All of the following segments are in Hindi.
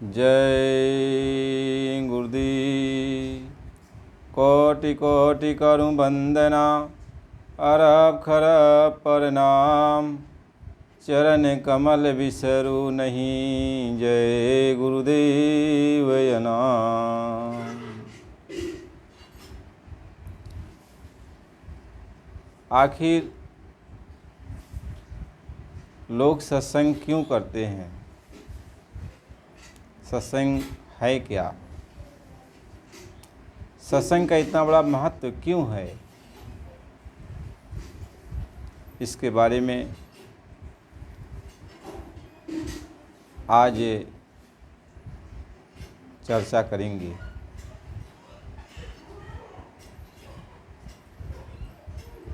जय गुरुदेव। कोटि कोटि करूं वंदना, अरब खरब प्रणाम, चरण कमल बिसरू नहीं, जय गुरुदेव नाम। आखिर लोग सत्संग क्यों करते हैं? सत्संग है क्या? सत्संग का इतना बड़ा महत्व क्यों है? इसके बारे में आज चर्चा करेंगे।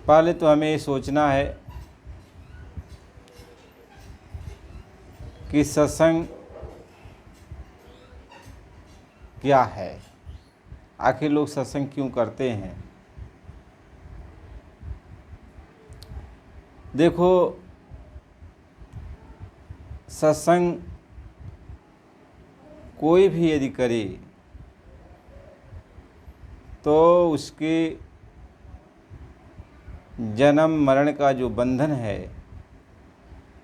पहले तो हमें ये सोचना है कि सत्संग क्या है, आखिर लोग सत्संग क्यों करते हैं। देखो, सत्संग कोई भी यदि करे तो उसके जन्म मरण का जो बंधन है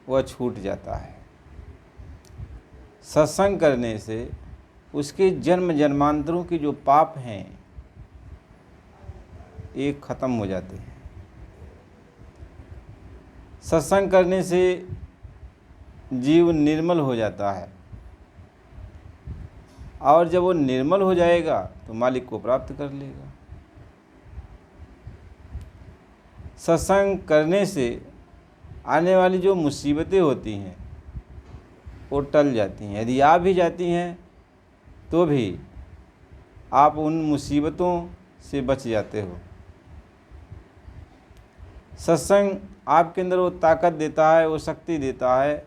वह छूट जाता है। सत्संग करने से उसके जन्म जन्मांतरों के जो पाप हैं ये खत्म हो जाते हैं। सत्संग करने से जीव निर्मल हो जाता है, और जब वो निर्मल हो जाएगा तो मालिक को प्राप्त कर लेगा। सत्संग करने से आने वाली जो मुसीबतें होती हैं वो टल जाती हैं। यदि आ भी जाती हैं तो भी आप उन मुसीबतों से बच जाते हो। सत्संग आपके अंदर वो ताकत देता है, वो शक्ति देता है,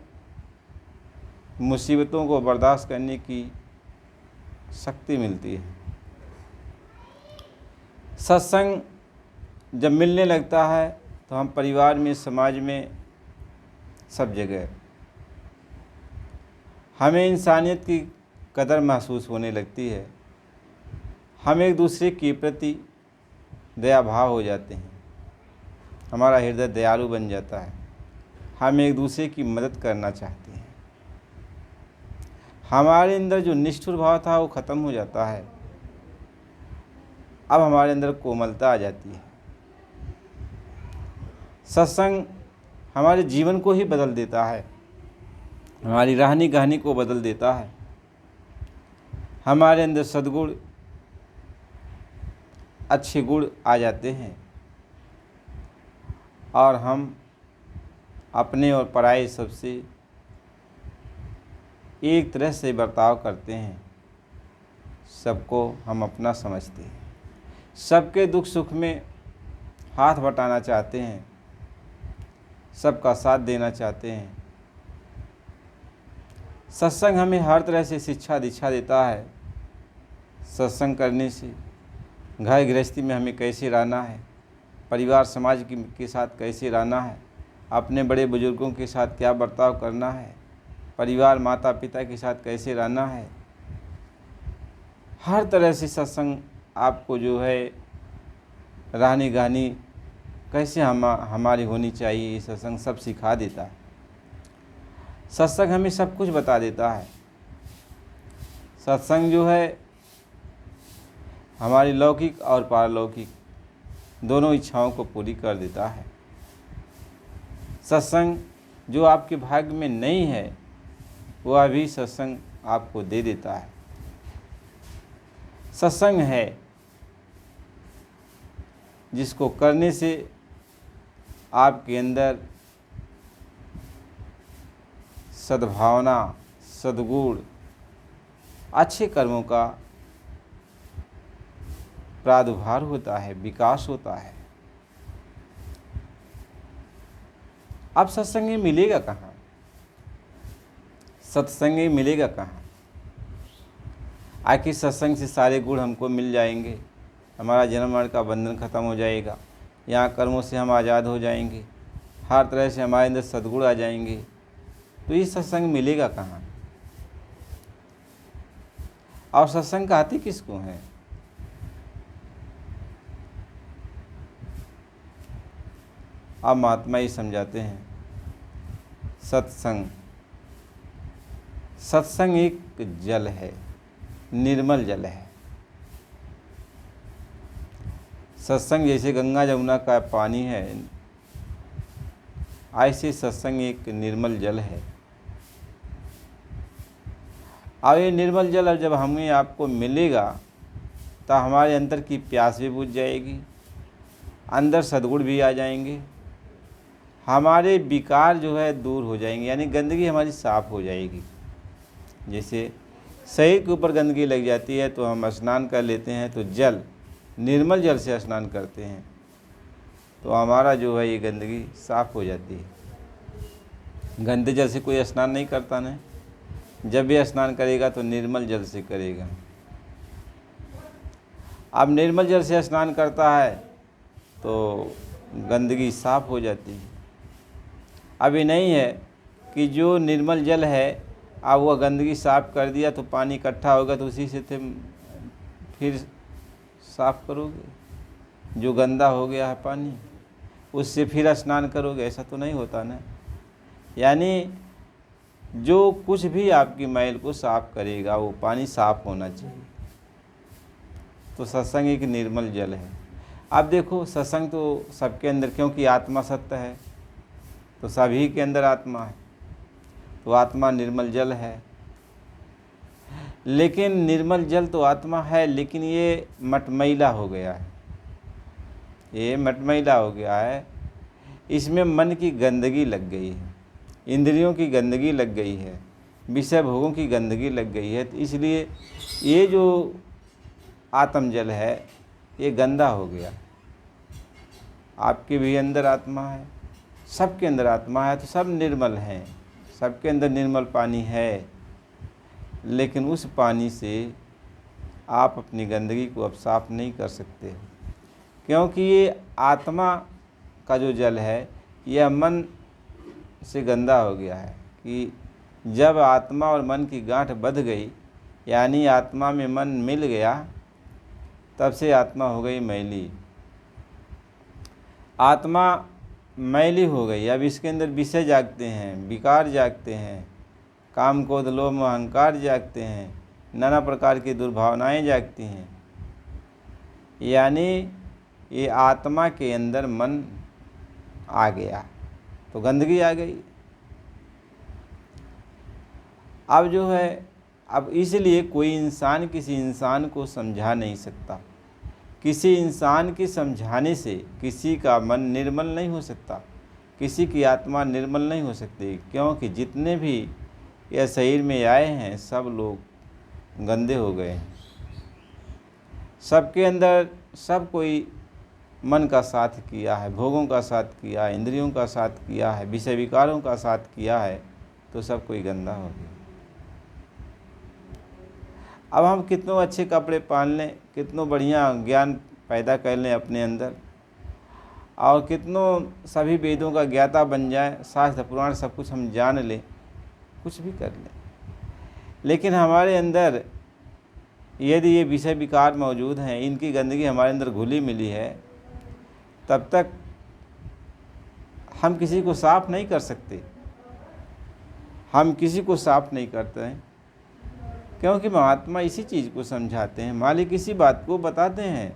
मुसीबतों को बर्दाश्त करने की शक्ति मिलती है। सत्संग जब मिलने लगता है तो हम परिवार में, समाज में, सब जगह हमें इंसानियत की कदर महसूस होने लगती है। हम एक दूसरे के प्रति दया भाव हो जाते हैं, हमारा हृदय दयालु बन जाता है, हम एक दूसरे की मदद करना चाहते हैं। हमारे अंदर जो निष्ठुर भाव था वो ख़त्म हो जाता है, अब हमारे अंदर कोमलता आ जाती है। सत्संग हमारे जीवन को ही बदल देता है, हमारी रहनी कहनी को बदल देता है। हमारे अंदर सद्गुण, अच्छे गुण आ जाते हैं और हम अपने और पराये सबसे एक तरह से बर्ताव करते हैं। सबको हम अपना समझते हैं, सबके दुख सुख में हाथ बटाना चाहते हैं, सबका साथ देना चाहते हैं। सत्संग हमें हर तरह से शिक्षा दीक्षा देता है। सत्संग करने से घर गृहस्थी में हमें कैसे रहना है, परिवार समाज के साथ कैसे रहना है, अपने बड़े बुजुर्गों के साथ क्या बर्ताव करना है, परिवार माता पिता के साथ कैसे रहना है, हर तरह से सत्संग आपको जो है रहनी गहनी कैसे हमारी होनी चाहिए, ये सत्संग सब सिखा देता है। सत्संग हमें सब कुछ बता देता है। सत्संग जो है हमारी लौकिक और पारलौकिक दोनों इच्छाओं को पूरी कर देता है। सत्संग जो आपके भाग्य में नहीं है वह भी सत्संग आपको दे देता है। सत्संग है जिसको करने से आपके अंदर सद्भावना, सद्गुण, अच्छे कर्मों का प्रादुर्भाव होता है, विकास होता है। अब सत्संग मिलेगा कहाँ? सत्संग मिलेगा कहाँ? आखिर सत्संग से सारे गुण हमको मिल जाएंगे, हमारा जन्म मरण का बंधन खत्म हो जाएगा, यहाँ कर्मों से हम आज़ाद हो जाएंगे, हर तरह से हमारे अंदर सद्गुण आ जाएंगे, तो ये सत्संग मिलेगा कहाँ? और सत्संग कहते किसको हैं? अब महात्मा ये समझाते हैं, सत्संग, सत्संग एक जल है, निर्मल जल है। सत्संग जैसे गंगा जमुना का पानी है, ऐसे सत्संग एक निर्मल जल है। और ये निर्मल जल जब हमें आपको मिलेगा तो हमारे अंदर की प्यास भी बुझ जाएगी, अंदर सद्गुण भी आ जाएंगे, हमारे विकार जो है दूर हो जाएंगे, यानी गंदगी हमारी साफ़ हो जाएगी। जैसे शरीर के ऊपर गंदगी लग जाती है तो हम स्नान कर लेते हैं, तो जल, निर्मल जल से स्नान करते हैं तो हमारा जो है ये गंदगी साफ़ हो जाती है। गंदे जल से कोई स्नान नहीं करता ना, जब भी स्नान करेगा तो निर्मल जल से करेगा। अब निर्मल जल से स्नान करता है तो गंदगी साफ़ हो जाती है। अभी नहीं है कि जो निर्मल जल है अब वह गंदगी साफ़ कर दिया तो पानी इकट्ठा होगा तो उसी से फिर साफ़ करोगे, जो गंदा हो गया है पानी उससे फिर स्नान करोगे, ऐसा तो नहीं होता ना। यानी जो कुछ भी आपकी मैल को साफ़ करेगा वो पानी साफ़ होना चाहिए। तो सत्संग एक निर्मल जल है। अब देखो सत्संग तो सबके अंदर, क्योंकि आत्मा सत्य है तो सभी के अंदर आत्मा है, तो आत्मा निर्मल जल है। लेकिन निर्मल जल तो आत्मा है, लेकिन ये मटमैला हो गया है, ये मटमैला हो गया है। इसमें मन की गंदगी लग गई है, इंद्रियों की गंदगी लग गई है, विषय भोगों की गंदगी लग गई है। तो इसलिए ये जो आत्म जल है ये गंदा हो गया। आपके भी अंदर आत्मा है, सबके अंदर आत्मा है, तो सब निर्मल हैं, सबके अंदर निर्मल पानी है। लेकिन उस पानी से आप अपनी गंदगी को अब साफ़ नहीं कर सकते, क्योंकि ये आत्मा का जो जल है यह मन से गंदा हो गया है। कि जब आत्मा और मन की गांठ बंध गई, यानी आत्मा में मन मिल गया, तब से आत्मा हो गई मैली। आत्मा मैली हो गई, अब इसके अंदर विषय जागते हैं, विकार जागते हैं, काम क्रोध लोभ मोह अहंकार जागते हैं, नाना प्रकार की दुर्भावनाएं जागती हैं। यानी ये आत्मा के अंदर मन आ गया तो गंदगी आ गई। अब जो है, अब इसलिए कोई इंसान किसी इंसान को समझा नहीं सकता, किसी इंसान के समझाने से किसी का मन निर्मल नहीं हो सकता, किसी की आत्मा निर्मल नहीं हो सकती, क्योंकि जितने भी यह शरीर में आए हैं सब लोग गंदे हो गए हैं। सबके अंदर सब कोई मन का साथ किया है, भोगों का साथ किया है, इंद्रियों का साथ किया है, विषय विकारों का साथ किया है, तो सब कोई गंदा हो गया। अब हम कितनों अच्छे कपड़े पहन लें, कितनों बढ़िया ज्ञान पैदा कर लें अपने अंदर, और कितनों सभी वेदों का ज्ञाता बन जाए, शास्त्र पुराण सब कुछ हम जान लें, कुछ भी कर लें, लेकिन हमारे अंदर यदि ये विषय विकार मौजूद हैं, इनकी गंदगी हमारे अंदर घुली मिली है, तब तक हम किसी को साफ नहीं कर सकते। हम किसी को साफ नहीं करते हैं, क्योंकि महात्मा इसी चीज़ को समझाते हैं, मालिक इसी बात को बताते हैं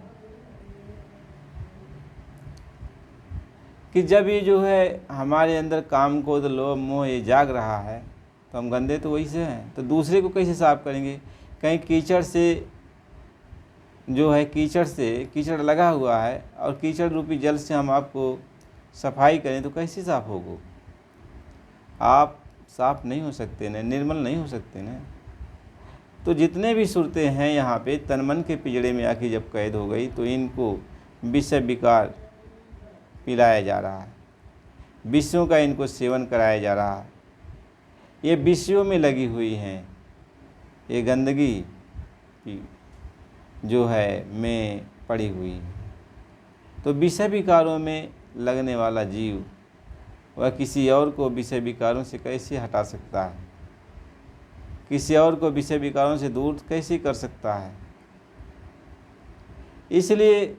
कि जब ये जो है हमारे अंदर काम क्रोध लोभ मोह ये जाग रहा है तो हम गंदे तो वही से हैं, तो दूसरे को कैसे साफ करेंगे? कहीं कीचड़ से जो है, कीचड़ लगा हुआ है और कीचड़ रूपी जल से हम आपको सफाई करें तो कैसे साफ होगो? आप साफ नहीं हो सकते न, निर्मल नहीं हो सकते न। तो जितने भी सुरतें हैं यहाँ पे तन मन के पिंजड़े में आके जब कैद हो गई, तो इनको विषय विकार पिलाया जा रहा है, विषयों का इनको सेवन कराया जा रहा है, ये विषयों में लगी हुई हैं, ये गंदगी की जो है में पड़ी हुई है। तो विषय विकारों में लगने वाला जीव वह किसी और को विषय विकारों से कैसे हटा सकता है? किसी और को विषय विकारों से दूर कैसे कर सकता है। इसलिए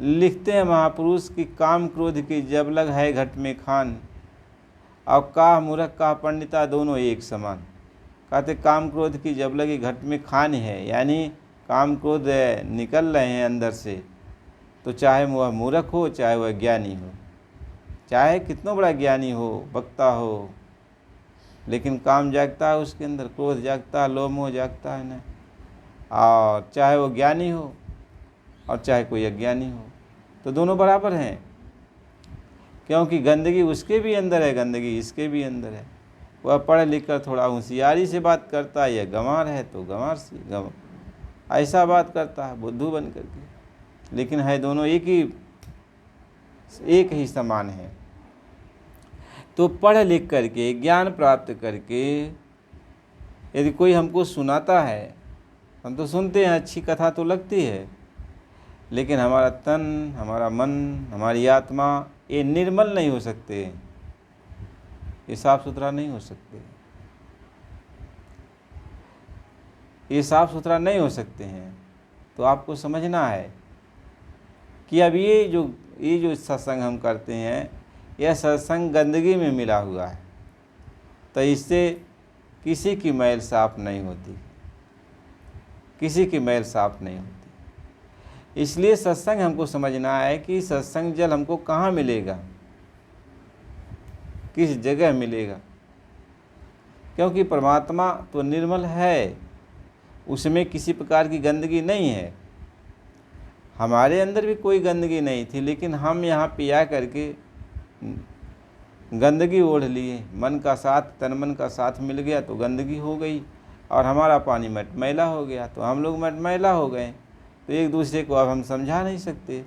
लिखते हैं महापुरुष कि काम क्रोध की जब लग है घट में खान, और काह मूर्ख काह पंडिता दोनों एक समान। कहते काम क्रोध की जब लगी घट में खान है, यानी काम क्रोध निकल रहे हैं अंदर से, तो चाहे वह मूर्ख हो चाहे वह ज्ञानी हो, चाहे कितना बड़ा ज्ञानी हो, वक्ता हो, लेकिन काम जागता है उसके अंदर, क्रोध जागता है, लोभ मोह जागता है ना। और चाहे वो ज्ञानी हो और चाहे कोई अज्ञानी हो, तो दोनों बराबर हैं, क्योंकि गंदगी उसके भी अंदर है, गंदगी इसके भी अंदर है। वह पढ़ लिख कर थोड़ा होशियारी से बात करता है, या गंवार है तो गंवार से ऐसा बात करता है बुद्धू बन करके, लेकिन है दोनों एक ही समान है। तो पढ़ लिख करके ज्ञान प्राप्त करके यदि कोई हमको सुनाता है, हम तो सुनते हैं, अच्छी कथा तो लगती है, लेकिन हमारा तन, हमारा मन, हमारी आत्मा ये निर्मल नहीं हो सकते, ये साफ सुथरा नहीं हो सकते, ये साफ सुथरा नहीं हो सकते हैं। तो आपको समझना है कि अब ये जो सत्संग हम करते हैं, यह सत्संग गंदगी में मिला हुआ है, तो इससे किसी की मैल साफ नहीं होती, किसी की मैल साफ नहीं होती। इसलिए सत्संग हमको समझना है कि सत्संग जल हमको कहाँ मिलेगा, किस जगह मिलेगा, क्योंकि परमात्मा तो निर्मल है, उसमें किसी प्रकार की गंदगी नहीं है। हमारे अंदर भी कोई गंदगी नहीं थी, लेकिन हम यहाँ पे आ करके गंदगी ओढ़ लिए, मन का साथ, तन मन का साथ मिल गया तो गंदगी हो गई, और हमारा पानी मटमैला हो गया, तो हम लोग मटमैला हो गए। तो एक दूसरे को अब हम समझा नहीं सकते,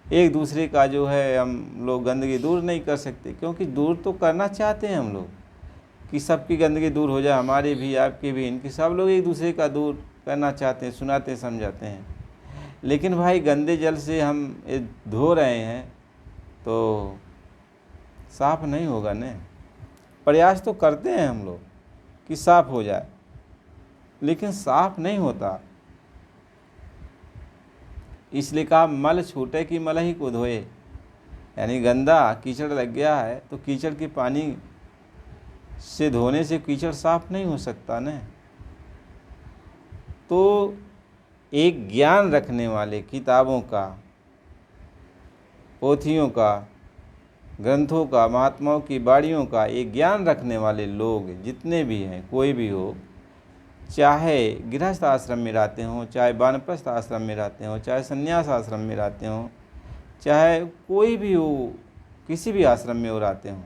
एक दूसरे का जो है हम लोग गंदगी दूर नहीं कर सकते, क्योंकि दूर तो करना चाहते हैं हम लोग कि सबकी गंदगी दूर हो जाए, हमारी भी, आपकी भी, इनकी, सब लोग एक दूसरे का दूर करना चाहते हैं, सुनाते हैं, समझाते हैं। लेकिन भाई गंदे जल से हम धो रहे हैं तो साफ नहीं होगा न। प्रयास तो करते हैं हम लोग कि साफ हो जाए, लेकिन साफ नहीं होता। इसलिए कहा मल छूटे कि मल ही को धोए, यानी गंदा कीचड़ लग गया है तो कीचड़ के पानी से धोने से कीचड़ साफ नहीं हो सकता न। तो एक ज्ञान रखने वाले, किताबों का, पोथियों का, ग्रंथों का, महात्माओं की बाणियों का एक ज्ञान रखने वाले लोग जितने भी हैं, कोई भी हो, चाहे गृहस्थ आश्रम में रहते हों, चाहे वानप्रस्थ आश्रम में रहते हों, चाहे संन्यास आश्रम में रहते हों, चाहे कोई भी हो, किसी भी आश्रम में वो रहते हों,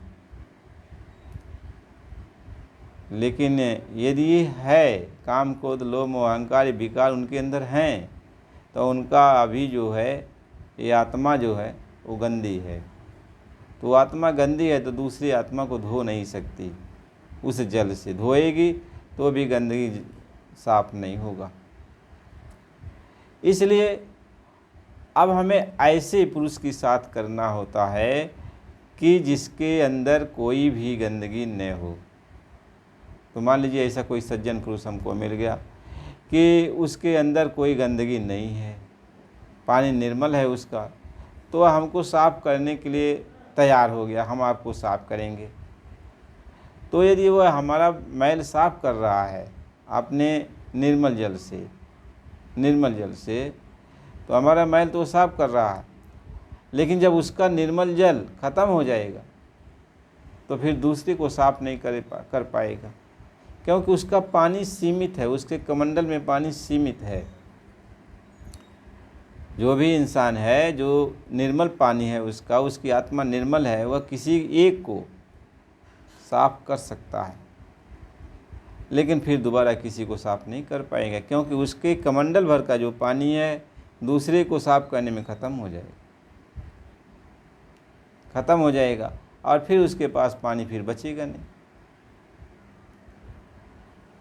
लेकिन यदि ये है काम क्रोध लोभ मोह अहंकार विकार उनके अंदर हैं, तो उनका अभी जो है ये आत्मा जो है वो गंदी है। तो आत्मा गंदी है तो दूसरी आत्मा को धो नहीं सकती, उस जल से धोएगी तो भी गंदगी साफ नहीं होगा। इसलिए अब हमें ऐसे पुरुष की साथ करना होता है कि जिसके अंदर कोई भी गंदगी न हो। तो मान लीजिए ऐसा कोई सज्जन पुरुष हमको मिल गया कि उसके अंदर कोई गंदगी नहीं है, पानी निर्मल है उसका, तो हमको साफ़ करने के लिए तैयार हो गया, हम आपको साफ़ करेंगे। तो यदि वह हमारा मैल साफ़ कर रहा है अपने निर्मल जल से, तो हमारा मैल तो साफ़ कर रहा है, लेकिन जब उसका निर्मल जल ख़त्म हो जाएगा तो फिर दूसरे को साफ़ नहीं कर पाएगा, क्योंकि उसका पानी सीमित है, उसके कमंडल में पानी सीमित है। जो भी इंसान है जो निर्मल पानी है उसका, उसकी आत्मा निर्मल है, वह किसी एक को साफ कर सकता है, लेकिन फिर दोबारा किसी को साफ नहीं कर पाएगा, क्योंकि उसके कमंडल भर का जो पानी है दूसरे को साफ करने में ख़त्म हो जाएगा और फिर उसके पास पानी फिर बचेगा नहीं।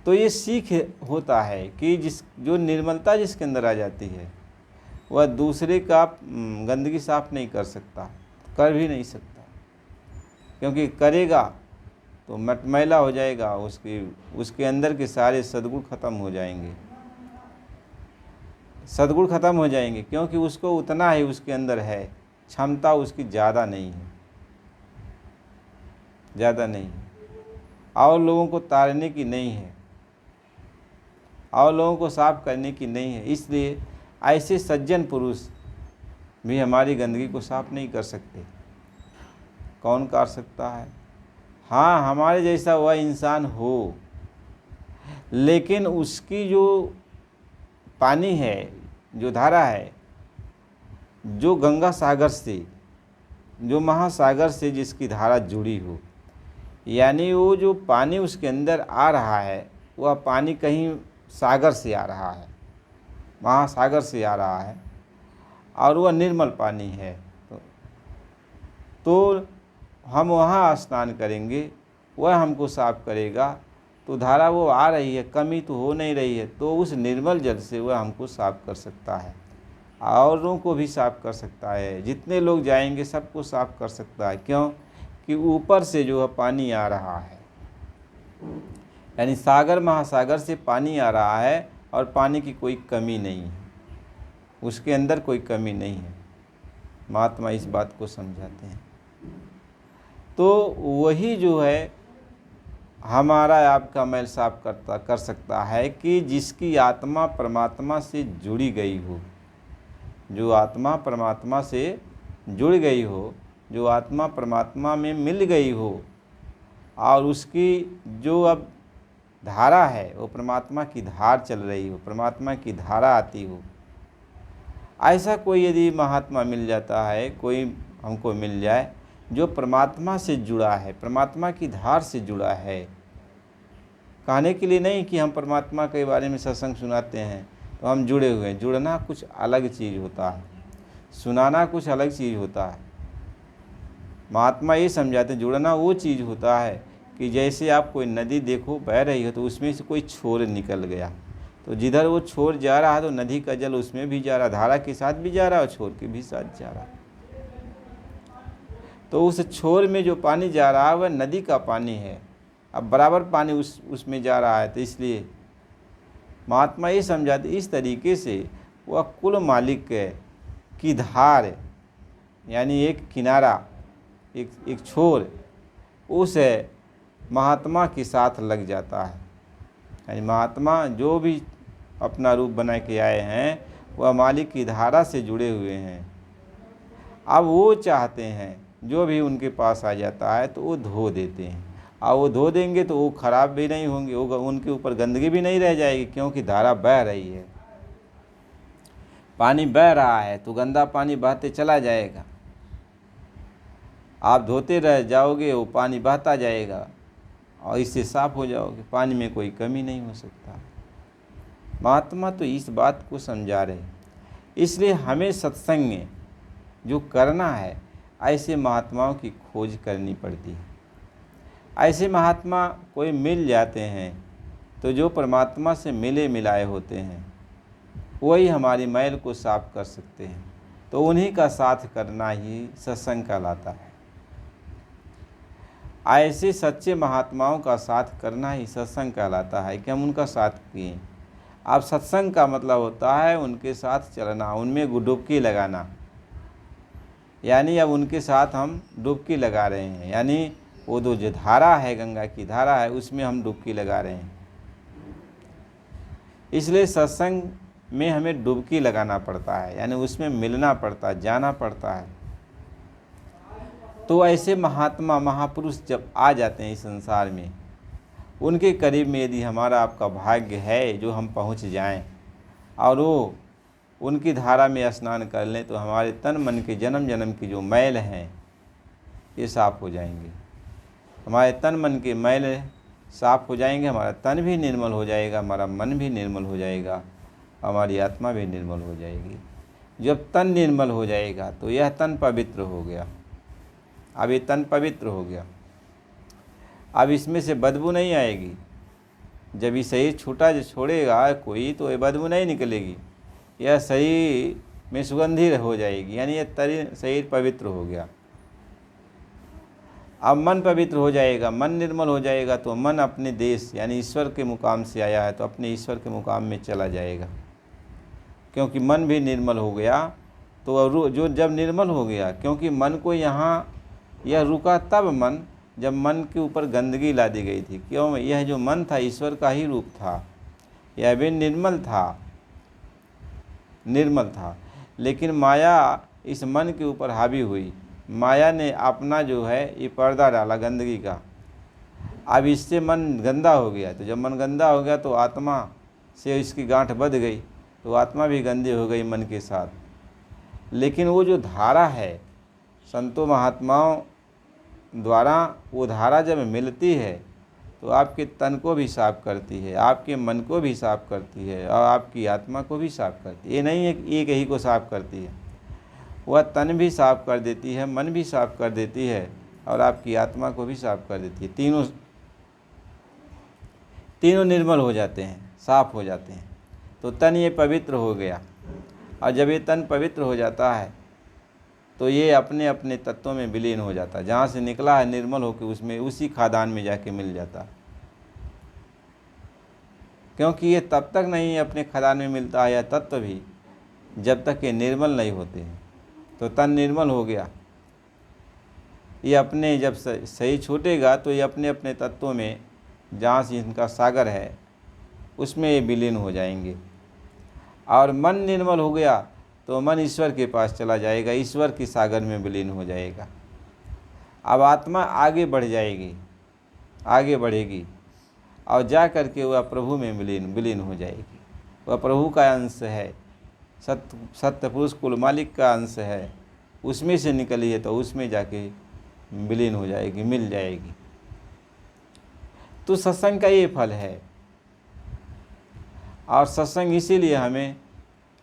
तो ये सीख होता है कि जो निर्मलता जिसके अंदर आ जाती है वह दूसरे का गंदगी साफ नहीं कर सकता, कर भी नहीं सकता, क्योंकि करेगा तो मटमैला हो जाएगा, उसके अंदर के सारे सद्गुण खत्म हो जाएंगे, सद्गुण खत्म हो जाएंगे, क्योंकि उसको उतना ही उसके अंदर है, क्षमता उसकी ज़्यादा नहीं है, ज़्यादा नहीं है, और लोगों को तारने की नहीं है, और लोगों को साफ करने की नहीं है। इसलिए ऐसे सज्जन पुरुष भी हमारी गंदगी को साफ नहीं कर सकते। कौन कर सकता है? हाँ, हमारे जैसा वह इंसान हो, लेकिन उसकी जो पानी है, जो धारा है, जो गंगा सागर से, जो महासागर से जिसकी धारा जुड़ी हो, यानी वो जो पानी उसके अंदर आ रहा है, वह पानी कहीं सागर से आ रहा है, महासागर से आ रहा है, और वह निर्मल पानी है। तो हम वहाँ स्नान करेंगे, वह हमको साफ करेगा, तो धारा वो आ रही है, कमी तो हो नहीं रही है, तो उस निर्मल जल से वह हमको साफ कर सकता है, औरों को भी साफ कर सकता है। जितने लोग जाएंगे सबको साफ कर सकता है। क्यों? कि ऊपर से जो है पानी आ रहा है, यानी सागर महासागर से पानी आ रहा है, और पानी की कोई कमी नहीं है, उसके अंदर कोई कमी नहीं है। महात्मा इस बात को समझाते हैं। तो वही जो है हमारा आपका मैल साफ कर सकता है, कि जिसकी आत्मा परमात्मा से जुड़ी गई हो, जो आत्मा परमात्मा से जुड़ गई हो, जो आत्मा परमात्मा में मिल गई हो, और उसकी जो अब धारा है वो परमात्मा की धार चल रही हो, परमात्मा की धारा आती हो। ऐसा कोई यदि महात्मा मिल जाता है, कोई हमको मिल जाए जो परमात्मा से जुड़ा है, परमात्मा की धार से जुड़ा है, कहने के लिए नहीं कि हम परमात्मा के बारे में सत्संग सुनाते हैं तो हम जुड़े हुए हैं। जुड़ना कुछ अलग चीज़ होता है, सुनाना कुछ अलग चीज़ होता है। महात्मा ये समझाते हैं, जुड़ना वो चीज़ होता है कि जैसे आप कोई नदी देखो बह रही हो, तो उसमें से कोई छोर निकल गया, तो जिधर वो छोर जा रहा है तो नदी का जल उसमें भी जा रहा, धारा के साथ भी जा रहा है और छोर के भी साथ जा रहा। तो उस छोर में जो पानी जा रहा है वह नदी का पानी है, अब बराबर पानी उसमें जा रहा है। तो इसलिए महात्मा ये समझाते, इस तरीके से वह कुल मालिक की धार, यानी एक किनारा, एक छोर उस महात्मा के साथ लग जाता है। यानी महात्मा जो भी अपना रूप बना के आए हैं वह मालिक की धारा से जुड़े हुए हैं। अब वो चाहते हैं जो भी उनके पास आ जाता है तो वो धो देते हैं, और वो धो देंगे तो वो खराब भी नहीं होंगे, वो उनके ऊपर गंदगी भी नहीं रह जाएगी, क्योंकि धारा बह रही है, पानी बह रहा है तो गंदा पानी बहते चला जाएगा। आप धोते रह जाओगे वो पानी बहता जाएगा और इससे साफ हो जाओगे, पानी में कोई कमी नहीं हो सकता। महात्मा तो इस बात को समझा रहे। इसलिए हमें सत्संग में जो करना है ऐसे महात्माओं की खोज करनी पड़ती है। ऐसे महात्मा कोई मिल जाते हैं तो जो परमात्मा से मिले मिलाए होते हैं वही हमारी मैल को साफ कर सकते हैं। तो उन्हीं का साथ करना ही सत्संग कहलाता है। ऐसे सच्चे महात्माओं का साथ करना ही सत्संग कहलाता है कि हम उनका साथ किए। अब सत्संग का मतलब होता है उनके साथ चलना, उनमें डुबकी लगाना, यानी अब उनके साथ हम डुबकी लगा रहे हैं, यानी वो जो धारा है, गंगा की धारा है, उसमें हम डुबकी लगा रहे हैं। इसलिए सत्संग में हमें डुबकी लगाना पड़ता है, यानी उसमें मिलना पड़ता है, जाना पड़ता है। तो ऐसे महात्मा महापुरुष जब आ जाते हैं इस संसार में, उनके करीब में यदि हमारा आपका भाग्य है जो हम पहुंच जाएं और वो उनकी धारा में स्नान कर लें, तो हमारे तन मन के जन्म जन्म की जो मैल हैं ये साफ़ हो जाएंगे। हमारे तन मन के मैल साफ़ हो जाएंगे, हमारा तन भी निर्मल हो जाएगा, हमारा मन भी निर्मल हो जाएगा, हमारी आत्मा भी निर्मल हो जाएगी। जब तन निर्मल हो जाएगा तो यह तन पवित्र हो गया। अब ये तन पवित्र हो गया, अब इसमें से बदबू नहीं आएगी। जब ये शरीर छूटा जो छोड़ेगा कोई तो ये बदबू नहीं निकलेगी, यह शरीर में सुगंधी हो जाएगी, यानी यह शरीर पवित्र हो गया। अब मन पवित्र हो जाएगा, मन निर्मल हो जाएगा तो मन अपने देश यानी ईश्वर के मुकाम से आया है तो अपने ईश्वर के मुकाम में चला जाएगा, क्योंकि मन भी निर्मल हो गया। तो जो जब निर्मल हो गया, क्योंकि मन को यहाँ यह रुका तब मन, जब मन के ऊपर गंदगी ला दी गई थी। क्यों? यह जो मन था ईश्वर का ही रूप था, यह भी निर्मल था, लेकिन माया इस मन के ऊपर हावी हुई। माया ने अपना जो है ये पर्दा डाला गंदगी का। अब इससे मन गंदा हो गया, तो जब मन गंदा हो गया तो आत्मा से इसकी गांठ बंध गई, तो आत्मा भी गंदी हो गई मन के साथ। लेकिन वो जो धारा है संतों महात्माओं द्वारा, वो धारा जब मिलती है तो आपके तन को भी साफ करती है, आपके मन को भी साफ करती है और आपकी आत्मा को भी साफ करती है। ये नहीं है कि एक ही को साफ करती है, वह तन भी साफ कर देती है, मन भी साफ कर देती है और आपकी आत्मा को भी साफ कर देती है। तीनों निर्मल हो जाते हैं, साफ हो जाते हैं। तो तन ये पवित्र हो गया, और जब ये तन पवित्र हो जाता है तो ये अपने अपने तत्वों में विलीन हो जाता है। जहाँ से निकला है निर्मल होकर उसमें उसी खादान में जाके मिल जाता है। क्योंकि ये तब तक नहीं अपने खादान में मिलता है, यह तत्व भी जब तक ये निर्मल नहीं होते हैं। तो तन निर्मल हो गया, ये अपने जब सही छूटेगा तो ये अपने अपने तत्वों में, जहाँ से इनका सागर है उसमें ये विलीन हो जाएंगे। और मन निर्मल हो गया तो मन ईश्वर के पास चला जाएगा, ईश्वर के सागर में विलीन हो जाएगा। अब आत्मा आगे बढ़ जाएगी, आगे बढ़ेगी और जा करके वह प्रभु में विलीन हो जाएगी। वह प्रभु का अंश है, सत्य पुरुष कुल मालिक का अंश है, उसमें से निकली है तो उसमें जाके विलीन हो जाएगी, मिल जाएगी। तो सत्संग का ये फल है। और सत्संग इसीलिए हमें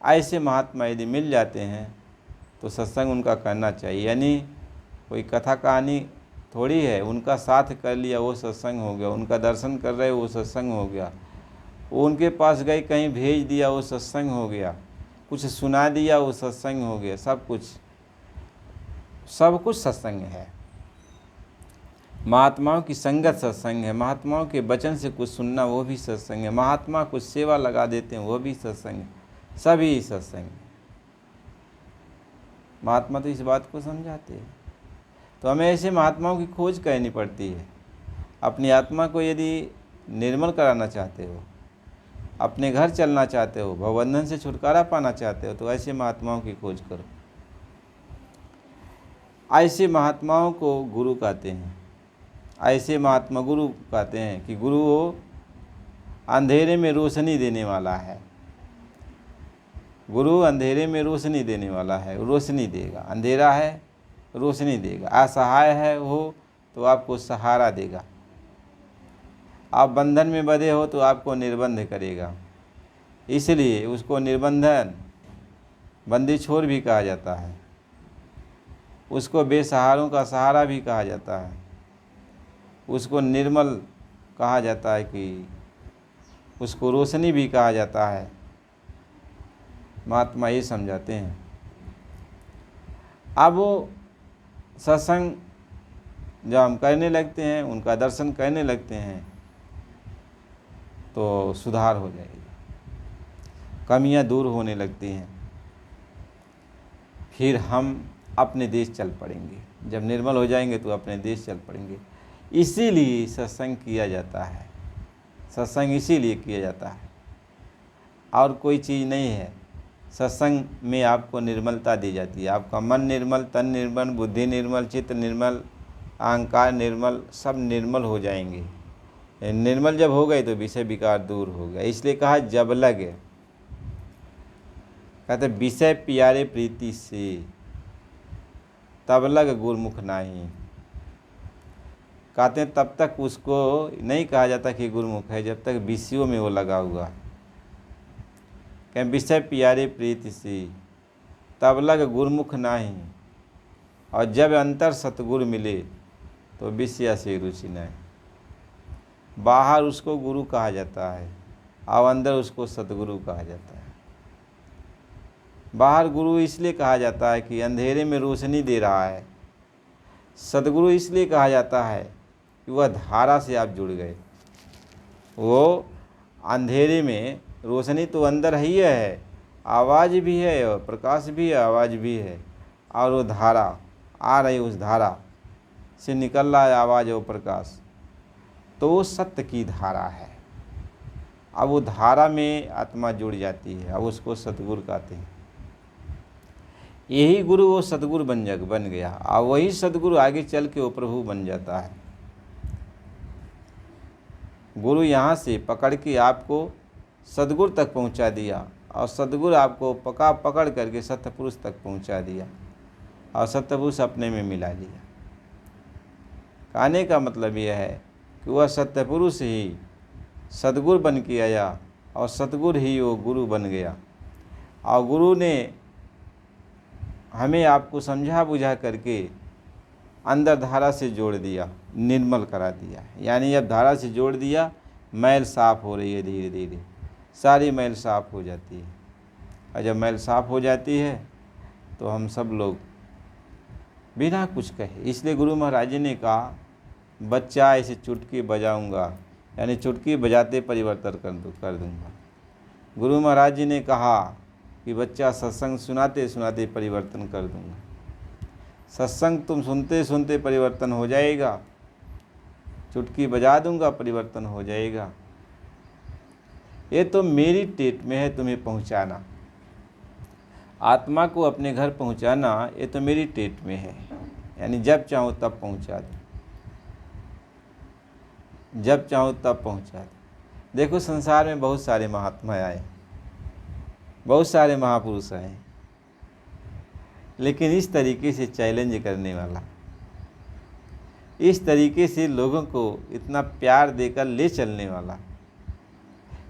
ऐसे महात्मा यदि मिल जाते हैं तो सत्संग उनका करना चाहिए। यानी कोई कथा कहानी थोड़ी है, उनका साथ कर लिया वो सत्संग हो गया, उनका दर्शन कर रहे वो सत्संग हो गया, वो उनके पास गए कहीं भेज दिया वो सत्संग हो गया, कुछ सुना दिया वो सत्संग हो गया। सब कुछ सत्संग है। महात्माओं की संगत सत्संग है, महात्माओं के वचन से कुछ सुनना वो भी सत्संग है, महात्मा कुछ सेवा लगा देते हैं वो भी सत्संग है, सभी सत्संग है। महात्मा तो इस बात को समझाते हैं। तो हमें ऐसे महात्माओं की खोज करनी पड़ती है। अपनी आत्मा को यदि निर्मल कराना चाहते हो, अपने घर चलना चाहते हो, भवबंधन से छुटकारा पाना चाहते हो, तो ऐसे महात्माओं की खोज करो। ऐसे महात्माओं को गुरु कहते हैं। ऐसे महात्मा गुरु कहते हैं कि गुरु वो अंधेरे में रोशनी देने वाला है। गुरु अंधेरे में रोशनी देने वाला है, रोशनी देगा। अंधेरा है रोशनी देगा। असहाय है हो तो आपको सहारा देगा। आप बंधन में बंधे हो तो आपको निर्बंध करेगा। इसलिए उसको निर्बंधन बंदी छोर भी कहा जाता है, उसको बेसहारों का सहारा भी कहा जाता है, उसको निर्मल कहा जाता है, कि उसको रोशनी भी कहा जाता है। महात्मा ये समझाते हैं। अब वो सत्संग जब हम करने लगते हैं, उनका दर्शन करने लगते हैं तो सुधार हो जाएगा, कमियां दूर होने लगती हैं। फिर हम अपने देश चल पड़ेंगे। जब निर्मल हो जाएंगे तो अपने देश चल पड़ेंगे। इसीलिए सत्संग किया जाता है, सत्संग इसीलिए किया जाता है, और कोई चीज़ नहीं है। सत्संग में आपको निर्मलता दी जाती है। आपका मन निर्मल, तन निर्मल, बुद्धि निर्मल, चित्त निर्मल, अहंकार निर्मल, सब निर्मल हो जाएंगे। निर्मल जब हो गए तो विषय विकार दूर हो गया। इसलिए कहा जब लगे, कहते विषय प्यारे प्रीति से, तब लग गुरमुख नाही। कहते हैं तब तक उसको नहीं कहा जाता कि गुरुमुख है, जब तक विषयों में वो लगा हुआ। कहें विषय प्यारे प्रीति से, तब लग गुरुमुख नाही। और जब अंतर सतगुरु मिले तो विषय से रुचि नहीं। बाहर उसको गुरु कहा जाता है और अंदर उसको सतगुरु कहा जाता है। बाहर गुरु इसलिए कहा जाता है कि अंधेरे में रोशनी दे रहा है, सदगुरु इसलिए कहा जाता है कि वह धारा से आप जुड़ गए। वो अंधेरे में रोशनी तो अंदर ही है, आवाज़ भी है और प्रकाश भी है, आवाज़ भी है, और वो धारा आ रही, उस धारा से निकल रहा है आवाज़ और प्रकाश, तो वो सत्य की धारा है। अब वो धारा में आत्मा जुड़ जाती है, अब उसको सतगुरु कहते हैं। यही गुरु वो सतगुरु बन गया, और वही सतगुरु आगे चल के वो प्रभु बन जाता है। गुरु यहाँ से पकड़ के आपको सतगुरु तक पहुँचा दिया, और सतगुरु आपको पकड़ करके सत्यपुरुष तक पहुँचा दिया, और सत्यपुरुष अपने में मिला लिया। कहने का मतलब यह है कि वह सत्यपुरुष ही सतगुरु बन के आया, और सतगुरु ही वो गुरु बन गया। और गुरु ने हमें आपको समझा बुझा करके अंदर धारा से जोड़ दिया, निर्मल करा दिया। यानी अब धारा से जोड़ दिया, मैल साफ़ हो रही है, धीरे धीरे सारी मैल साफ़ हो जाती है। और जब मैल साफ़ हो जाती है तो हम सब लोग बिना कुछ कहे, इसलिए गुरु महाराज जी ने कहा, बच्चा ऐसे चुटकी बजाऊंगा, यानी चुटकी बजाते परिवर्तन कर दूंगा। गुरु महाराज जी ने कहा कि बच्चा सत्संग सुनाते सुनाते परिवर्तन कर दूंगा। सत्संग तुम सुनते सुनते परिवर्तन हो जाएगा, चुटकी बजा दूंगा परिवर्तन हो जाएगा। ये तो मेरी टेट में है तुम्हें पहुंचाना, आत्मा को अपने घर पहुंचाना, ये तो मेरी टेट में है। यानी जब चाहूँ तब पहुंचा दूँ, जब चाहूँ तब पहुंचा दूँ। देखो संसार में बहुत सारे महात्मा आए, बहुत सारे महापुरुष आए, लेकिन इस तरीके से चैलेंज करने वाला, इस तरीके से लोगों को इतना प्यार देकर ले चलने वाला,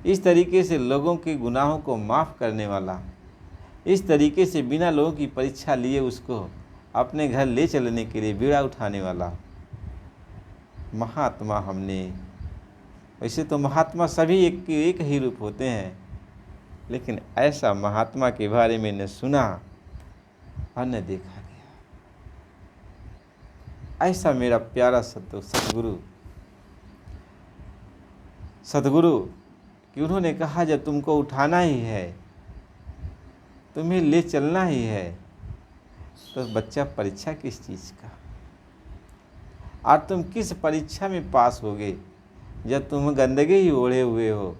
इस तरीके से लोगों के गुनाहों को माफ़ करने वाला, इस तरीके से बिना लोगों की परीक्षा लिए उसको अपने घर ले चलने के लिए बीड़ा उठाने वाला महात्मा हमने। वैसे तो महात्मा सभी एक के एक ही रूप होते हैं, लेकिन ऐसा महात्मा के बारे में न सुना और न देखा गया। ऐसा मेरा प्यारा सतगुरु कि उन्होंने कहा जब तुमको उठाना ही है, तुम्हें ले चलना ही है, तो बच्चा परीक्षा किस चीज़ का, और तुम किस परीक्षा में पास होगे जब तुम गंदगी ही ओढ़े हुए हो,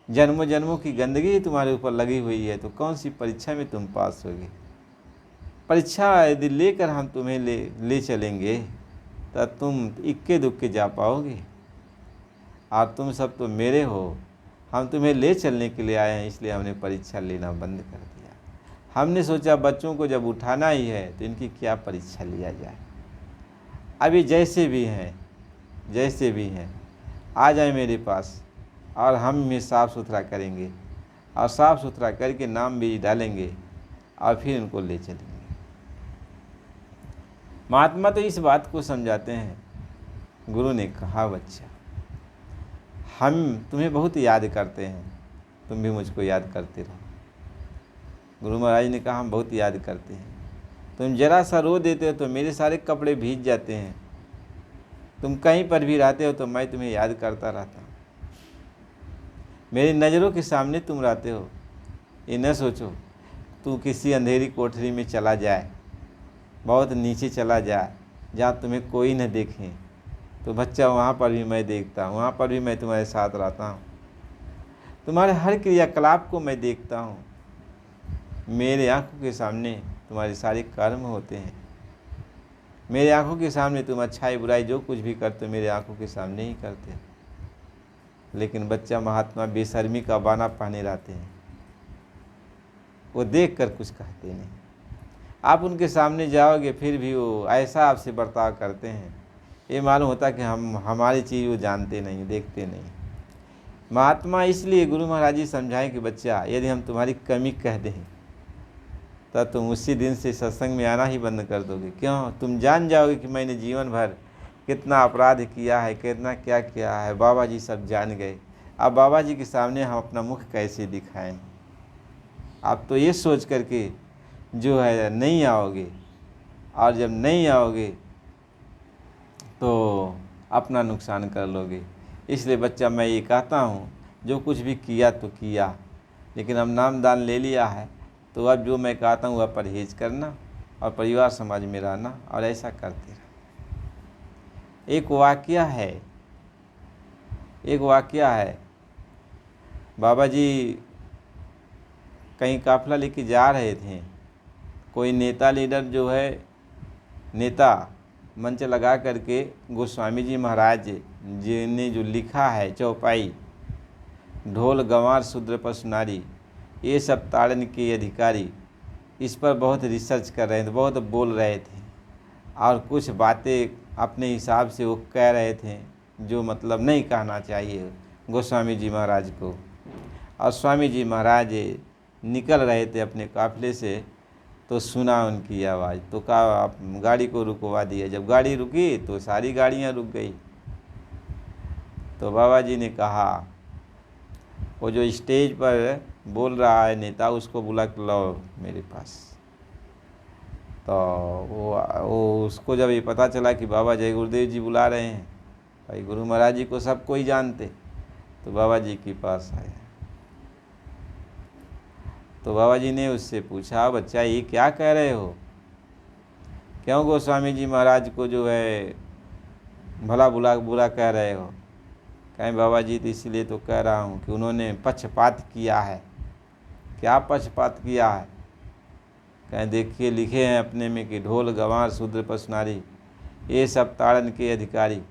जन्मों जन्मों की गंदगी ही तुम्हारे ऊपर लगी हुई है, तो कौन सी परीक्षा में तुम पास होगे। परीक्षा यदि लेकर हम तुम्हें ले चलेंगे तो तुम इक्के दुक्के जा पाओगे, और तुम सब तो मेरे हो, हम तुम्हें ले चलने के लिए आए हैं, इसलिए हमने परीक्षा लेना बंद कर दिया। हमने सोचा बच्चों को जब उठाना ही है तो इनकी क्या परीक्षा लिया जाए। अभी जैसे भी हैं आ जाए मेरे पास, और हम में साफ़ सुथरा करेंगे, और साफ़ सुथरा करके नाम भी डालेंगे, और फिर इनको ले चलेंगे। महात्मा तो इस बात को समझाते हैं। गुरु ने कहा बच्चा, हम तुम्हें बहुत याद करते हैं, तुम भी मुझको याद करते रहो। गुरु महाराज ने कहा हम बहुत याद करते हैं, तुम जरा सा रो देते हो तो मेरे सारे कपड़े भीग जाते हैं, तुम कहीं पर भी रहते हो तो मैं तुम्हें याद करता रहता हूँ। मेरी नज़रों के सामने तुम रहते हो। ये न सोचो तू किसी अंधेरी कोठरी में चला जाए, बहुत नीचे चला जाए, जहाँ तुम्हें कोई न देखे, तो बच्चा वहाँ पर भी मैं देखता हूँ, वहाँ पर भी मैं तुम्हारे साथ रहता हूँ, तुम्हारे हर क्रियाकलाप को मैं देखता हूँ। मेरे आँखों के सामने तुम्हारे सारे कर्म होते हैं, मेरे आँखों के सामने तुम अच्छाई बुराई जो कुछ भी करते हो मेरे आँखों के सामने ही करते हो। लेकिन बच्चा महात्मा बेशर्मी का बाना पहने रहते हैं, वो देख कर कुछ कहते नहीं। आप उनके सामने जाओगे फिर भी वो ऐसा आपसे बर्ताव करते हैं, ये मालूम होता कि हमारी चीज़ वो जानते नहीं, देखते नहीं। महात्मा इसलिए गुरु महाराज जी समझाएं कि बच्चा यदि हम तुम्हारी कमी कह दें तो तुम उसी दिन से सत्संग में आना ही बंद कर दोगे। क्यों? तुम जान जाओगे कि मैंने जीवन भर कितना अपराध किया है, कितना क्या किया है, बाबा जी सब जान गए। अब बाबा जी के सामने हम अपना मुख कैसे दिखाएं। आप तो ये सोच करके जो है नहीं आओगे, और जब नहीं आओगे तो अपना नुकसान कर लोगे। इसलिए बच्चा मैं ये कहता हूँ, जो कुछ भी किया तो किया, लेकिन अब नाम दान ले लिया है तो अब जो मैं कहता हूँ वह परहेज़ करना और परिवार समाज में रहना और ऐसा करते रहना। एक वाकया है, बाबा जी कहीं काफ़िला लेके जा रहे थे। कोई नेता लीडर जो है, नेता मंच लगा करके गोस्वामी जी महाराज जी ने जो लिखा है चौपाई, ढोल गंवार शूद्र पशु नारी ये सब ताड़न के अधिकारी, इस पर बहुत रिसर्च कर रहे थे, बहुत बोल रहे थे और कुछ बातें अपने हिसाब से वो कह रहे थे जो मतलब नहीं कहना चाहिए गोस्वामी जी महाराज को। और स्वामी जी महाराज निकल रहे थे अपने काफ़िले से, तो सुना उनकी आवाज़, तो कहा आप गाड़ी को रुकवा दिया। जब गाड़ी रुकी तो सारी गाड़ियाँ रुक गई। तो बाबा जी ने कहा वो जो स्टेज पर बोल रहा है नेता, उसको बुला के लाओ मेरे पास। तो वो उसको जब ये पता चला कि बाबा जय गुरुदेव जी बुला रहे हैं, भाई गुरु महाराज जी को सब कोई जानते, तो बाबा जी के पास आया। तो बाबा जी ने उससे पूछा, बच्चा ये क्या कह रहे हो, क्यों गोस्वामी जी महाराज को जो है भला बुरा कह रहे हो? कहें बाबा जी तो इसलिए तो कह रहा हूँ कि उन्होंने पक्षपात किया है। क्या पक्षपात किया है? कहें देखिए लिखे हैं अपने में कि ढोल गंवार शूद्र पशु नारी ये सब ताड़न के अधिकारी।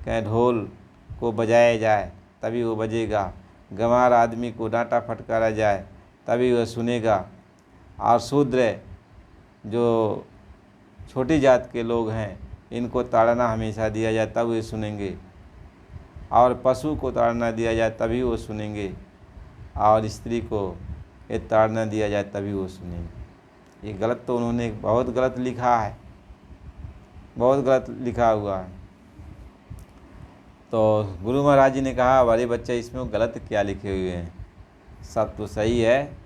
कहें ढोल को बजाया जाए तभी वो बजेगा, गंवार आदमी को डांटा फटकारा जाए तभी वह सुनेगा, और शूद्र जो छोटी जात के लोग हैं इनको ताड़ना हमेशा दिया जाए तब वे सुनेंगे, और पशु को ताड़ना दिया जाए तभी वो सुनेंगे, और स्त्री को ये ताड़ना दिया जाए तभी वो सुनेंगे। ये गलत तो उन्होंने बहुत गलत लिखा है, बहुत गलत लिखा हुआ है। तो गुरु महाराज जी ने कहा, अरे बच्चे इसमें गलत क्या लिखे हुए हैं, सब तो सही है,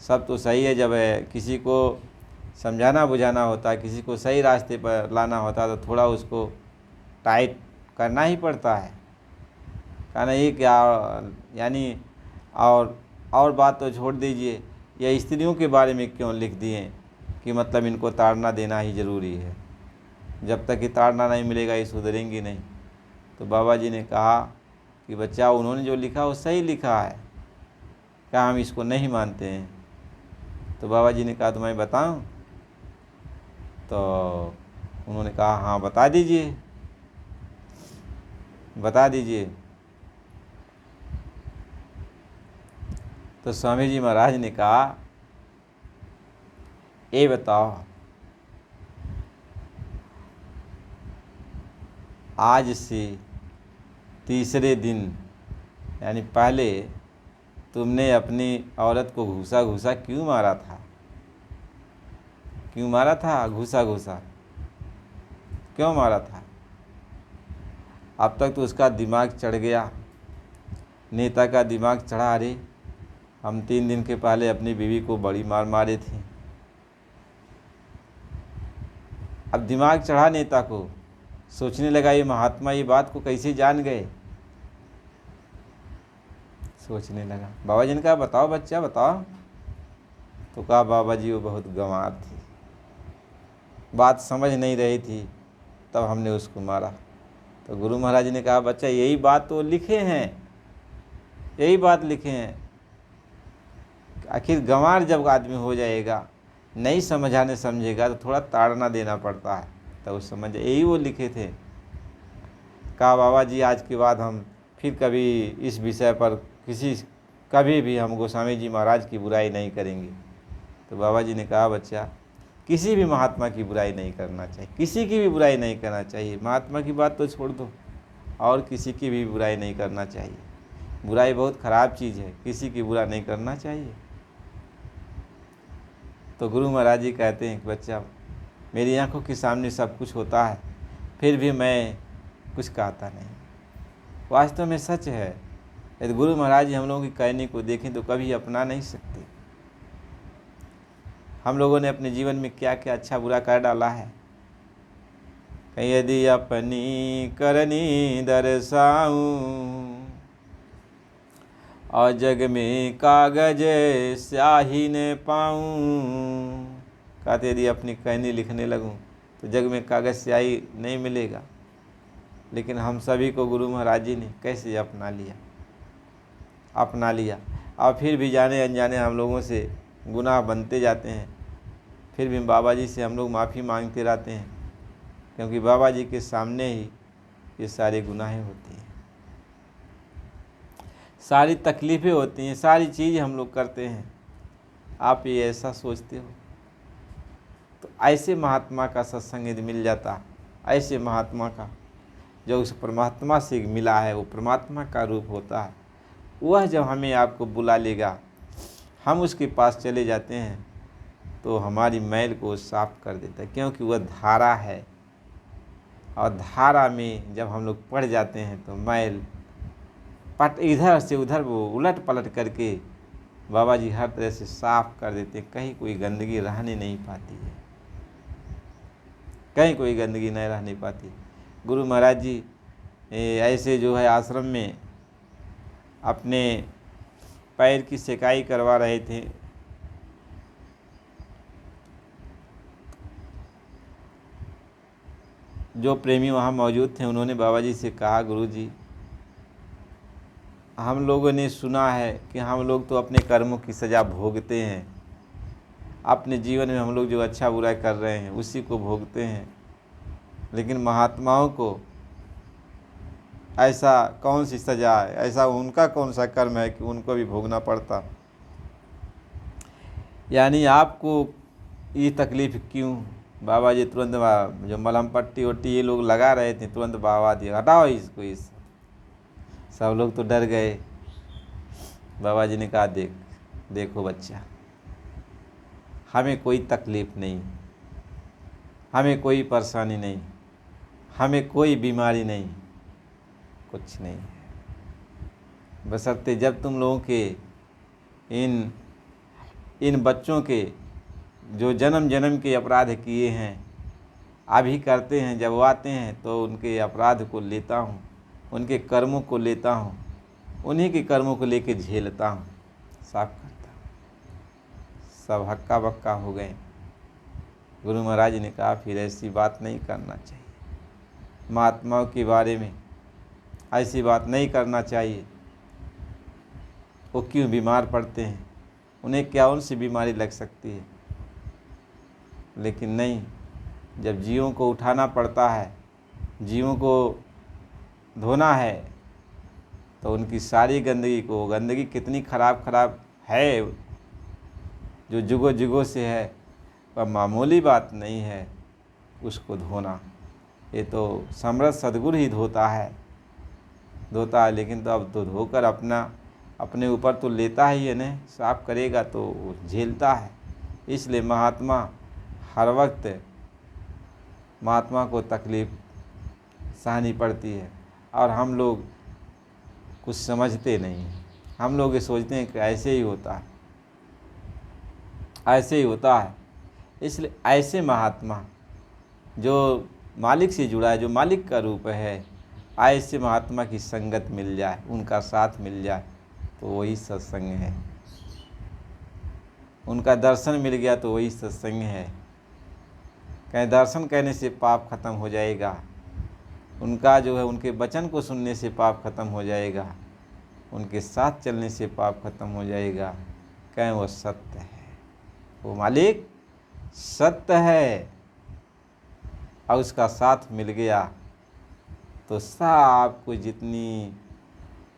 सब तो सही है। जब किसी को समझाना बुझाना होता है, किसी को सही रास्ते पर लाना होता है तो थोड़ा उसको टाइट करना ही पड़ता है। कहना ये क्या, यानी और बात तो छोड़ दीजिए, या स्त्रियों के बारे में क्यों लिख दिए कि मतलब इनको ताड़ना देना ही ज़रूरी है, जब तक कि ताड़ना नहीं मिलेगा ये सुधरेंगी नहीं। तो बाबा जी ने कहा कि बच्चा उन्होंने जो लिखा वो सही लिखा है, क्या हम इसको नहीं मानते हैं? तो बाबा जी ने कहा तो मैं बताऊं? तो उन्होंने कहा हाँ बता दीजिए, बता दीजिए। तो स्वामी जी महाराज ने कहा, ये बताओ आज से तीसरे दिन यानी पहले तुमने अपनी औरत को घूसा घूसा क्यों मारा था? क्यों मारा था घूसा घूसा, क्यों मारा था? अब तक तो उसका दिमाग चढ़ गया, नेता का दिमाग चढ़ा, अरे हम 3 दिन के पहले अपनी बीवी को बड़ी मार मारे थे। अब दिमाग चढ़ा नेता को, सोचने लगा ये महात्मा ये बात को कैसे जान गए, सोचने लगा। बाबा जी ने कहा बताओ बच्चा बताओ। तो कहा बाबा जी वो बहुत गंवार थी, बात समझ नहीं रही थी, तब हमने उसको मारा। तो गुरु महाराज ने कहा बच्चा यही बात तो लिखे हैं, यही बात लिखे हैं। आखिर गंवार जब आदमी हो जाएगा, नहीं समझाने समझेगा तो थोड़ा ताड़ना देना पड़ता है, तो उस समझ यही वो लिखे थे। कहा बाबा जी आज के बाद हम फिर कभी इस विषय पर कभी भी हम गोस्वामी जी महाराज की बुराई नहीं करेंगे। तो बाबा जी ने कहा बच्चा किसी भी महात्मा की बुराई नहीं करना चाहिए, किसी की भी बुराई नहीं करना चाहिए। महात्मा की बात तो छोड़ दो, और किसी की भी बुराई नहीं करना चाहिए। बुराई बहुत ख़राब चीज़ है, किसी की बुरा नहीं करना चाहिए। तो गुरु महाराज जी कहते हैं कि बच्चा मेरी आंखों के सामने सब कुछ होता है, फिर भी मैं कुछ कहता नहीं। वास्तव में सच है, यदि गुरु महाराज जी हम लोगों की कहने को देखें तो कभी अपना नहीं सकते। हम लोगों ने अपने जीवन में क्या क्या अच्छा बुरा कर डाला है, कहीं यदि अपनी करनी दर्शाऊं और जग में कागज स्याही न पाऊं। कहते यदि अपनी कहनी लिखने लगूं तो जग में कागज स्याही नहीं मिलेगा। लेकिन हम सभी को गुरु महाराज जी ने कैसे अपना लिया और फिर भी जाने अनजाने हम लोगों से गुनाह बनते जाते हैं। फिर भी बाबा जी से हम लोग माफ़ी मांगते रहते हैं, क्योंकि बाबा जी के सामने ही ये सारे गुनाहें होती हैं, सारी तकलीफ़ें होती हैं, सारी चीज़ हम लोग करते हैं। आप ये ऐसा सोचते हो? तो ऐसे महात्मा का सत्संग यदि मिल जाता, ऐसे महात्मा का जो उस परमात्मा से मिला है, वो परमात्मा का रूप होता है, वह जब हमें आपको बुला लेगा, हम उसके पास चले जाते हैं तो हमारी मैल को साफ कर देता है, क्योंकि वह धारा है। और धारा में जब हम लोग पड़ जाते हैं तो मैल इधर से उधर वो उलट पलट करके बाबा जी हर तरह से साफ कर देते हैं। कहीं कोई गंदगी रहने नहीं पाती है, कहीं कोई गंदगी नहीं रहने पाती। गुरु महाराज जी ऐसे जो है आश्रम में अपने पैर की सेकाई करवा रहे थे। जो प्रेमी वहाँ मौजूद थे उन्होंने बाबा जी से कहा, गुरु जी हम लोगों ने सुना है कि हम लोग तो अपने कर्मों की सज़ा भोगते हैं, अपने जीवन में हम लोग जो अच्छा बुरा कर रहे हैं उसी को भोगते हैं, लेकिन महात्माओं को ऐसा कौन सी सज़ा है, ऐसा उनका कौन सा कर्म है कि उनको भी भोगना पड़ता। यानी आपको ये तकलीफ़ क्यों? बाबा जी तुरंत जो मलहम पट्टी वट्टी ये लोग लगा रहे थे, तुरंत बाबा जी हटाओ इसको। सब लोग तो डर गए। बाबा जी ने कहा, देखो बच्चा, हमें कोई तकलीफ़ नहीं, हमें कोई परेशानी नहीं, हमें कोई बीमारी नहीं, कुछ नहीं है। बशर्ते जब तुम लोगों के इन बच्चों के जो जन्म जन्म के अपराध किए हैं अभी करते हैं, जब वो आते हैं तो उनके अपराध को लेता हूँ, उनके कर्मों को लेता हूँ, उन्हीं के कर्मों को लेके झेलता हूँ, साफ करता हूँ। सब हक्का बक्का हो गए। गुरु महाराज ने कहा, फिर ऐसी बात नहीं करना चाहिए, महात्माओं के बारे में ऐसी बात नहीं करना चाहिए। वो क्यों बीमार पड़ते हैं, उन्हें क्या उनसे बीमारी लग सकती है। लेकिन नहीं, जब जीवों को उठाना पड़ता है, जीवों को धोना है, तो उनकी सारी गंदगी कितनी खराब है, जो जुगों जुगों से है, वह मामूली बात नहीं है उसको धोना। ये तो समर्थ सद्गुरु ही धोता है। लेकिन तो अब तो धोकर अपने ऊपर तो लेता ही है ना, साफ करेगा तो झेलता है। इसलिए महात्मा हर वक्त महात्मा को तकलीफ़ सहनी पड़ती है, और हम लोग कुछ समझते नहीं। हम लोग ये सोचते हैं कि ऐसे ही होता है, ऐसे ही होता है। इसलिए ऐसे महात्मा जो मालिक से जुड़ा है, जो मालिक का रूप है, ऐसे महात्मा की संगत मिल जाए, उनका साथ मिल जाए, तो वही सत्संग है। उनका दर्शन मिल गया तो वही सत्संग है। कहीं दर्शन करने से पाप खत्म हो जाएगा, उनका जो है उनके वचन को सुनने से पाप खत्म हो जाएगा, उनके साथ चलने से पाप खत्म हो जाएगा। कहीं वो सत्य है, वो मालिक सत्य है, और उसका साथ मिल गया तो सब कुछ जितनी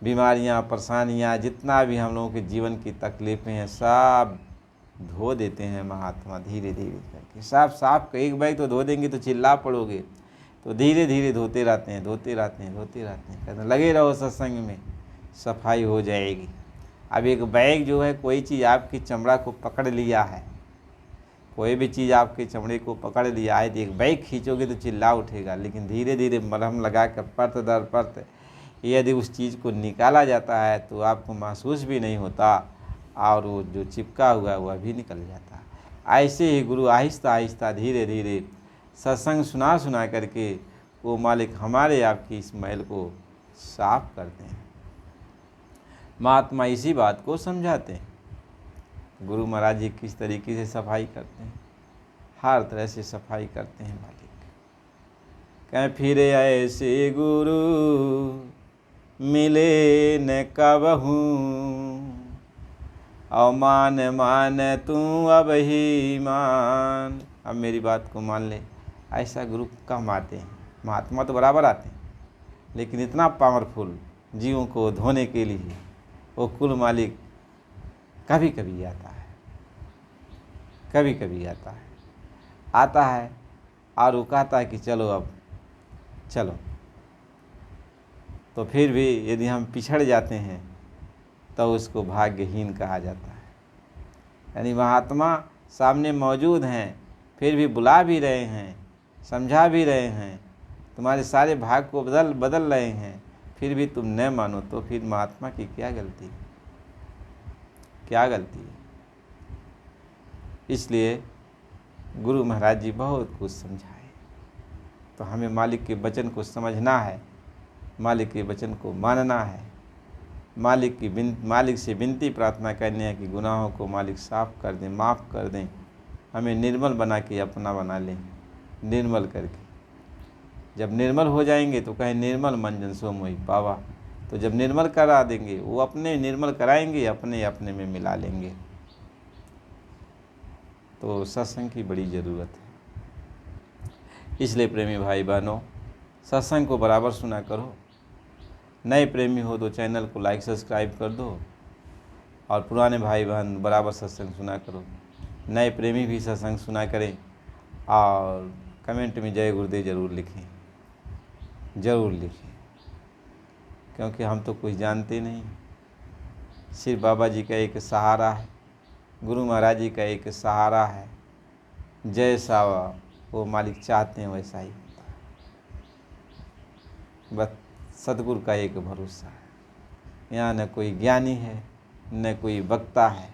बीमारियां, परेशानियां, जितना भी हम लोगों के जीवन की तकलीफ़ें हैं, सब धो देते हैं महात्मा धीरे धीरे करके। साफ एक बैग तो धो देंगे तो चिल्ला पड़ोगे, तो धीरे धीरे धोते रहते हैं। कहते हैं लगे रहो सत्संग में, सफाई हो जाएगी। अब एक बैग जो है, कोई चीज़ आपकी चमड़ा को पकड़ लिया है, कोई भी चीज़ आपके चमड़े को पकड़ लिया है, तो एक बैग खींचोगे तो चिल्ला उठेगा। लेकिन धीरे धीरे मरहम लगा कर परत दर परत यदि उस चीज़ को निकाला जाता है तो आपको महसूस भी नहीं होता, और वो जो चिपका हुआ है वह भी निकल जाता है। ऐसे ही गुरु आहिस्ता आहिस्ता धीरे धीरे सत्संग सुना सुना करके वो मालिक हमारे आपकी इस मैल को साफ करते हैं। महात्मा इसी बात को समझाते हैं। गुरु महाराज जी किस तरीके से सफाई करते हैं, हर तरह से सफाई करते हैं मालिक। कहीं फिरे ऐसे गुरु मिले न कबहू, अवमान मान तू अब ही मान। अब मेरी बात को मान ले, ऐसा गुरु कम आते हैं। महात्मा तो बराबर आते हैं, लेकिन इतना पावरफुल जीवों को धोने के लिए वो कुल मालिक कभी कभी आता है, कभी कभी आता है और वो कहता है कि चलो अब चलो। तो फिर भी यदि हम पिछड़ जाते हैं तो उसको भाग्यहीन कहा जाता है। यानी महात्मा सामने मौजूद हैं, फिर भी बुला भी रहे हैं, समझा भी रहे हैं, तुम्हारे सारे भाग को बदल रहे हैं, फिर भी तुम न मानो, तो फिर महात्मा की क्या गलती है, क्या गलती है। इसलिए गुरु महाराज जी बहुत कुछ समझाए। तो हमें मालिक के वचन को समझना है, मालिक के वचन को मानना है, मालिक से विनती प्रार्थना करनी है कि गुनाहों को मालिक साफ़ कर दें, माफ़ कर दें, हमें निर्मल बना के अपना बना लें, निर्मल करके। जब निर्मल हो जाएंगे तो कहें निर्मल मन जन सो मोहि पावा। तो जब निर्मल करा देंगे, वो अपने निर्मल कराएंगे, अपने अपने में मिला लेंगे। तो सत्संग की बड़ी ज़रूरत है। इसलिए प्रेमी भाई बहनों, सत्संग को बराबर सुना करो। नए प्रेमी हो तो चैनल को लाइक सब्सक्राइब कर दो, और पुराने भाई बहन बराबर सत्संग सुना करो। नए प्रेमी भी सत्संग सुना करें, और कमेंट में जय गुरुदेव ज़रूर लिखें, ज़रूर लिखें, क्योंकि हम तो कुछ जानते नहीं। सिर्फ बाबा जी का एक सहारा है, गुरु महाराज जी का एक सहारा है। जैसा वो मालिक चाहते हैं वैसा ही होता है। बस सतगुरु का एक भरोसा है। यहाँ न कोई ज्ञानी है, न कोई वक्ता है,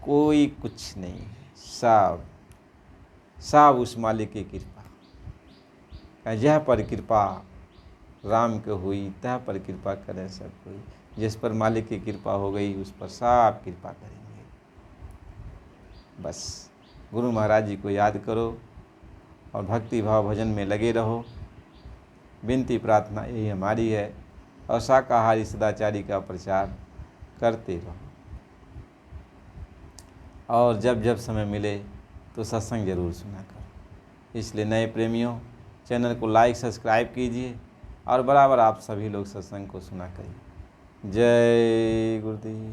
कोई कुछ नहीं है। सब उस मालिक की कृपा। यह पर कृपा राम के हुई, तह पर कृपा करें सब कोई। जिस पर मालिक की कृपा हो गई, उस पर सब कृपा करेंगे। बस गुरु महाराज जी को याद करो और भक्ति भाव भजन में लगे रहो। विनती प्रार्थना यही हमारी है, और शाकाहारी सदाचारी का प्रचार करते रहो। और जब जब समय मिले तो सत्संग जरूर सुना करो। इसलिए नए प्रेमियों, चैनल को लाइक सब्सक्राइब कीजिए, और बराबर आप सभी लोग सत्संग को सुना करिए। जय गुरुदेव।